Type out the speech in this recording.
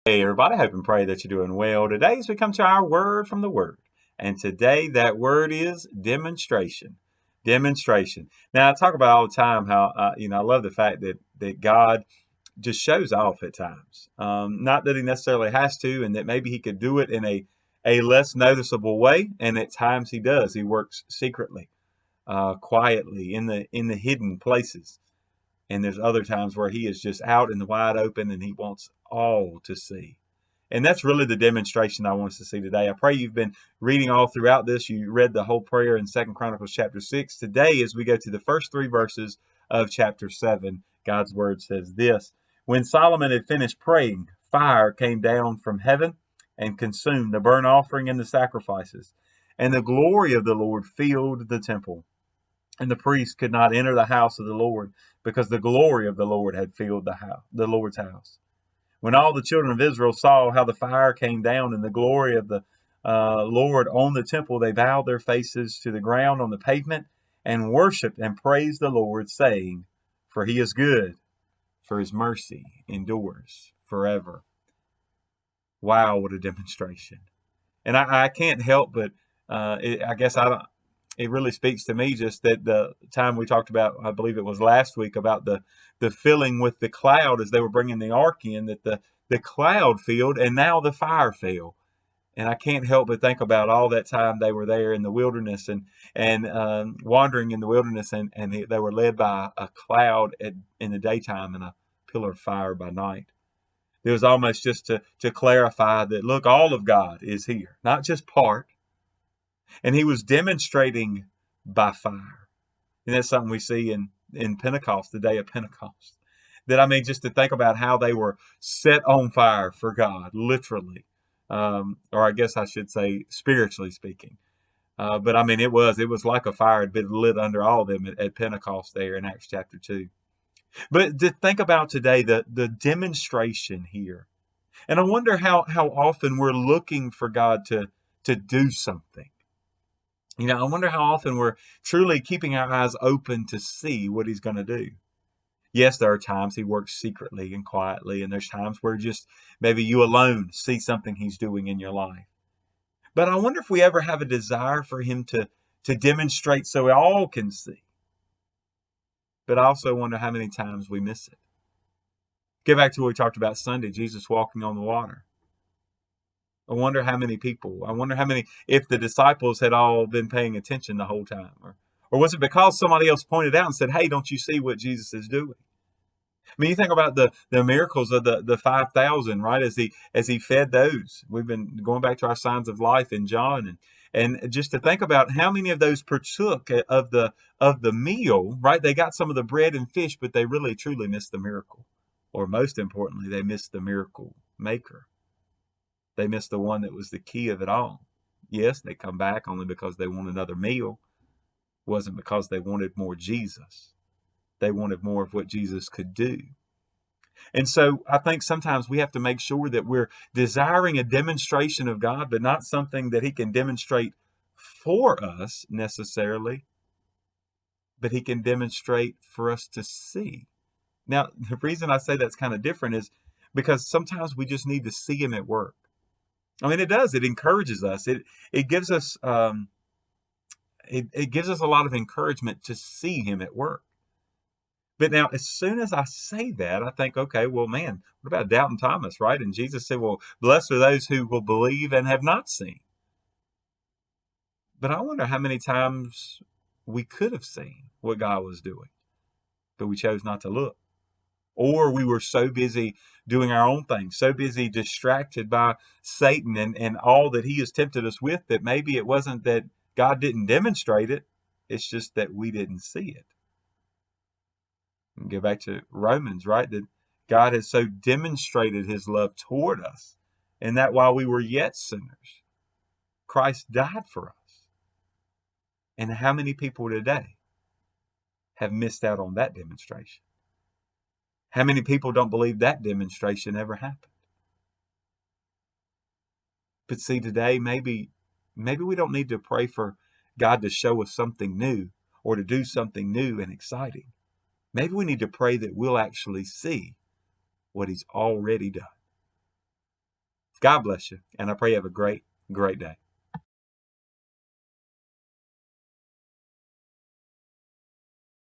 Hey everybody, hope and pray that you're doing well. Today as we come to our word from the Word. And today that word is demonstration. Demonstration. Now I talk about all the time how I love the fact that God just shows off at times. Not that he necessarily has to, and that maybe he could do it in a less noticeable way. And at times he does. He works secretly, quietly in the hidden places. And there's other times where he is just out in the wide open and he wants all to see. And that's really the demonstration I want us to see today. I pray you've been reading all throughout this. You read the whole prayer in 2 Chronicles chapter 6. Today, as we go to the first three verses of chapter 7, God's word says this: When Solomon had finished praying, fire came down from heaven and consumed the burnt offering and the sacrifices. And the glory of the Lord filled the temple. And the priests could not enter the house of the Lord, because the glory of the Lord had filled the Lord's house. When all the children of Israel saw how the fire came down and the glory of the Lord on the temple, they bowed their faces to the ground on the pavement and worshipped and praised the Lord, saying, For he is good, for his mercy endures forever. Wow, what a demonstration. And I can't help but, I guess I don't, it really speaks to me just that the time we talked about, I believe it was last week, about the filling with the cloud as they were bringing the ark in, that the cloud filled and now the fire fell. And I can't help but think about all that time they were there in the wilderness and wandering in the wilderness, and they were led by a cloud in the daytime and a pillar of fire by night. It was almost just to clarify that, look, all of God is here, not just part. And he was demonstrating by fire. And that's something we see in Pentecost, the day of Pentecost. That, I mean, just to think about how they were set on fire for God, literally. Or I guess I should say spiritually speaking. But I mean, it was like a fire had been lit under all of them at Pentecost there in Acts chapter 2. But to think about today, the demonstration here. And I wonder how often we're looking for God to do something. I wonder how often we're truly keeping our eyes open to see what he's going to do. Yes, there are times he works secretly and quietly, and there's times where just maybe you alone see something he's doing in your life. But I wonder if we ever have a desire for him to demonstrate so we all can see. But I also wonder how many times we miss it. Get back to what we talked about Sunday, Jesus walking on the water. I wonder how many people, if the disciples had all been paying attention the whole time. Or was it because somebody else pointed out and said, hey, don't you see what Jesus is doing? I mean, you think about the miracles of the 5,000, right? As he fed those. We've been going back to our signs of life in John, and just to think about how many of those partook of the meal, right? They got some of the bread and fish, but they really truly missed the miracle. Or most importantly, they missed the miracle maker. They missed the one that was the key of it all. Yes, they come back only because they want another meal. It wasn't because they wanted more Jesus. They wanted more of what Jesus could do. And so I think sometimes we have to make sure that we're desiring a demonstration of God, but not something that he can demonstrate for us necessarily, but he can demonstrate for us to see. Now, the reason I say that's kind of different is because sometimes we just need to see him at work. I mean, it does. It encourages us. It gives us it gives us a lot of encouragement to see him at work. But now, as soon as I say that, I think, okay, well, man, what about doubting Thomas, right? And Jesus said, well, blessed are those who will believe and have not seen. But I wonder how many times we could have seen what God was doing, but we chose not to look. Or we were so busy doing our own thing, so busy distracted by Satan and all that he has tempted us with, that maybe it wasn't that God didn't demonstrate it, it's just that we didn't see it. And go back to Romans, right? That God has so demonstrated his love toward us, and that while we were yet sinners, Christ died for us. And how many people today have missed out on that demonstration? How many people don't believe that demonstration ever happened? But see, today, maybe we don't need to pray for God to show us something new or to do something new and exciting. Maybe we need to pray that we'll actually see what he's already done. God bless you, and I pray you have a great, great day.